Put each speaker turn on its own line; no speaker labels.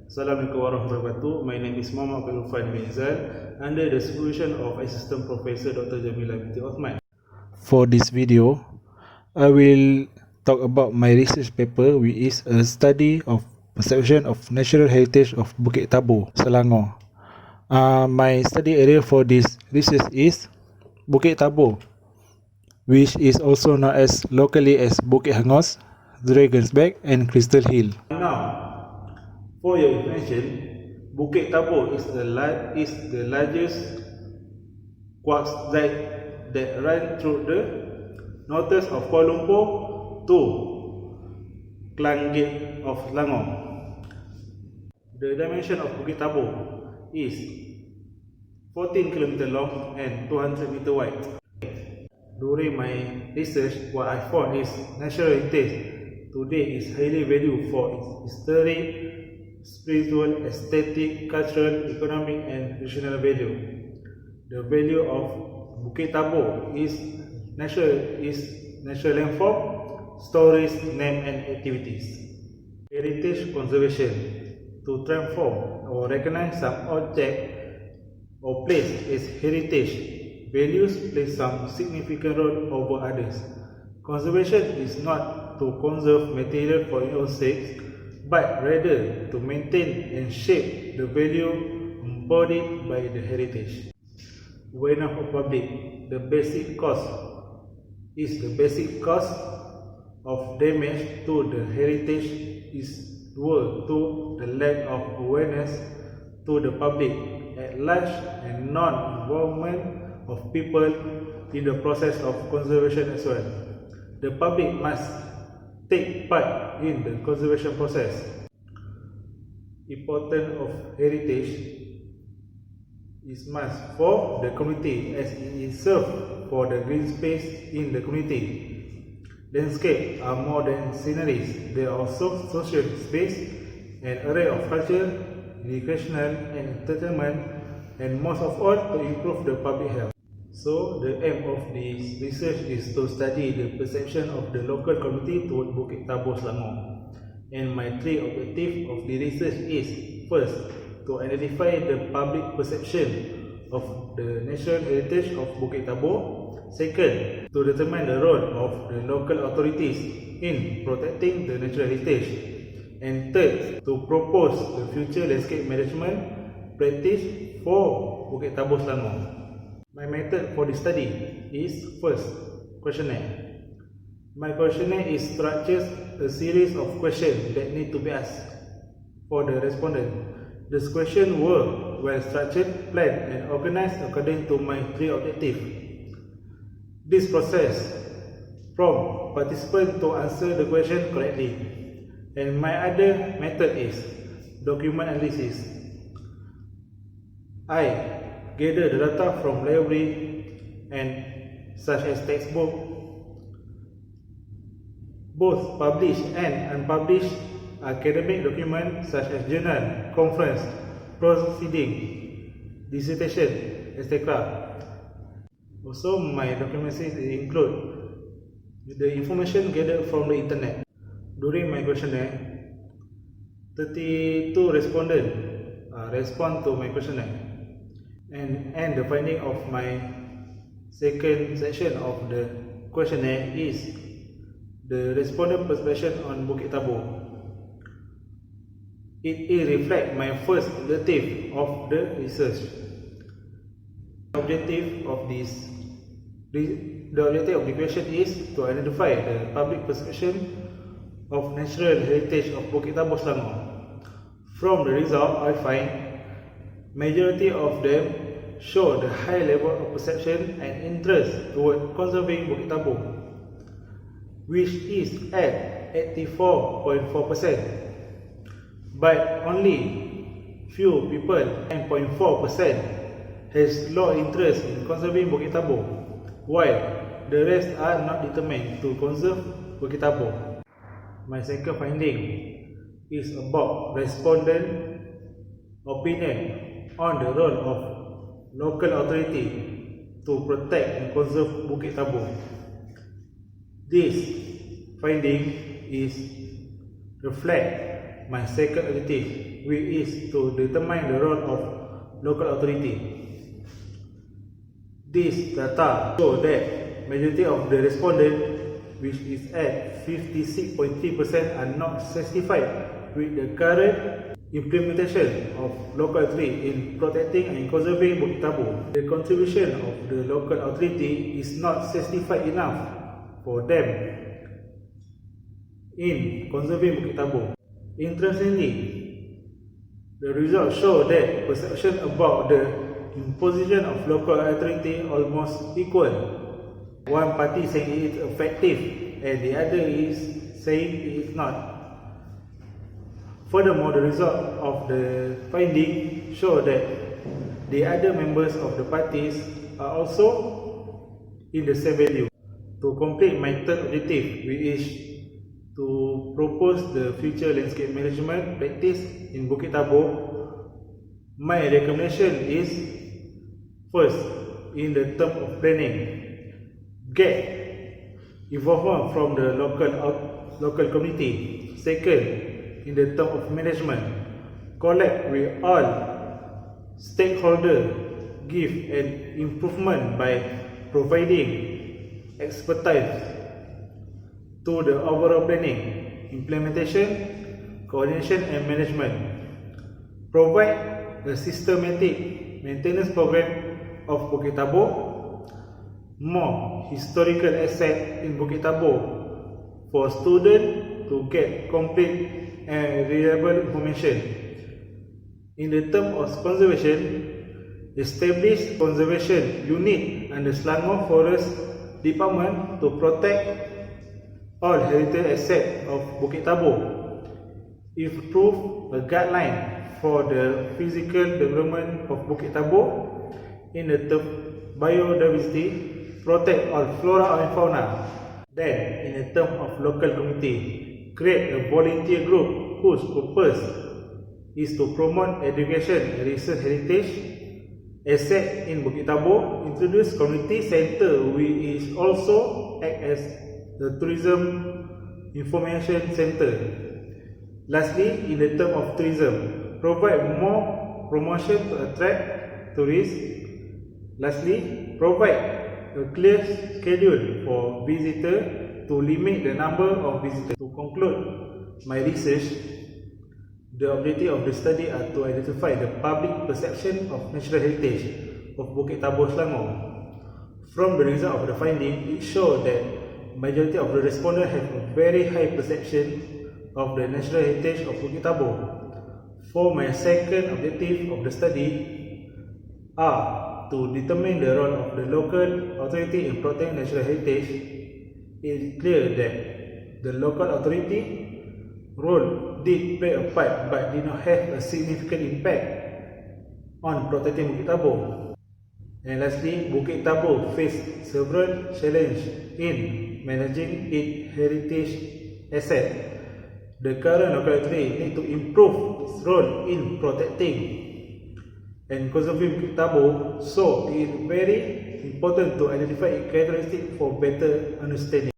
Assalamualaikum warahmatullahi wabarakatuh. My name is Muhammad Urfan bin Rizal under the supervision of Assistant Professor Dr. Jamilah binti Othman.
For this video, I will talk about my research paper, which is a study of perception of natural heritage of Bukit Tabur, Selangor. My study area for this research is Bukit Tabur, which is also known as locally as Bukit Hangos, Dragon's Back, and Crystal Hill.
Now, for your information, Bukit Tabur is the largest quartz dike that runs through the northeast of Kuala Lumpur to Klang Gate of Selangor. The dimension of Bukit Tabur is 14 km long and 200 meter wide. During my research, what I found is natural heritage today is highly valued for its historic, spiritual, aesthetic, cultural, economic and regional value. The value of Bukit Tabur is natural landform, stories, name and activities. Heritage conservation, to transform or recognize some object or place as heritage values play some significant role over others. Conservation is not to conserve material for its own sake, but rather to maintain and shape the value embodied by the heritage. Awareness of public, the basic cause of damage to the heritage is due to the lack of awareness to the public at large and non-involvement of people in the process of conservation as well. The public must take part in the conservation process. Importance of heritage is must for the community as it is served for the green space in the community. Landscape are more than sceneries, they are also social space, an array of culture, recreational and entertainment, and most of all to improve the public health. So the aim of this research is to study the perception of the local community toward Bukit Tabur, Selangor. And my three objectives of the research is: first, to identify the public perception of the natural heritage of Bukit Tabur; second, to determine the role of the local authorities in protecting the natural heritage; and third, to propose the future landscape management practice for Bukit Tabur, Selangor. My method for the study is: first, questionnaire. My questionnaire is structured a series of questions that need to be asked for the respondent. These questions were well structured, planned and organized according to my three objectives. This process prompts participants to answer the question correctly. And my other method is document analysis. I gather the data from library and such as textbook, both published and unpublished academic documents such as journal, conference, proceeding, dissertation, etc. Also, my documentation include the information gathered from the internet. During my questionnaire, 32 respondents respond to my questionnaire. And the finding of my second section of the questionnaire is the respondent perception on Bukit Tabur. It reflects my first objective of the research. The objective of the question is to identify the public perception of natural heritage of Bukit Tabur, Selangor. From the result, I find majority of them show the high level of perception and interest toward conserving Bukit Tabur, which is at 84.4%, but only few people, 9.4%, has low interest in conserving Bukit Tabur, while the rest are not determined to conserve Bukit Tabur. My second finding is about respondent opinion on the role of local authority to protect and conserve Bukit Tabur. This finding is reflect my second objective, which is to determine the role of local authority. This data show that majority of the respondents, which is at 56.3%, are not satisfied with the current implementation of local authority in protecting and conserving Bukit Tabur. The contribution of the local authority is not satisfied enough for them in conserving Bukit Tabur. Interestingly, the results show that perception about the imposition of local authority almost equal. One party saying it is effective and the other is saying it is not. Furthermore, the result of the finding show that the other members of the parties are also in the same value. To complete my third objective, which is to propose the future landscape management practice in Bukit Tabur, my recommendation is: first, in the term of planning, get involvement from the local community. Second, in the term of management, collect with all stakeholders, give an improvement by providing expertise to the overall planning, implementation, coordination and management. Provide a systematic maintenance program of Bukit Tabur, more historical assets in Bukit Tabur for students to get complete and reliable information. In the term of conservation, establish conservation unit under Selangor Forest Department to protect all heritage assets of Bukit Tabur. Improve a guideline for the physical development of Bukit Tabur. In the term biodiversity, protect all flora and fauna. Then, in the term of local community, create a volunteer group whose purpose is to promote education and research heritage asset in Bukit Tabur. Introduce community center, which is also act as the tourism information center. Lastly, in the term of tourism, provide more promotion to attract tourists. Lastly, provide a clear schedule for visitors to limit the number of visitors. To conclude my research, the objective of the study are to identify the public perception of natural heritage of Bukit Tabur, Selangor. From the result of the finding, it showed that majority of the respondents have a very high perception of the natural heritage of Bukit Tabur. For my second objective of the study are to determine the role of the local authority in protecting natural heritage. It is clear that the local authority role did play a part but did not have a significant impact on protecting Bukit Tabur. And lastly, Bukit Tabur faced several challenges in managing its heritage asset. The current local authority need to improve its role in protecting and conserving Bukit Tabur, so it is very important to identify its characteristics for better understanding.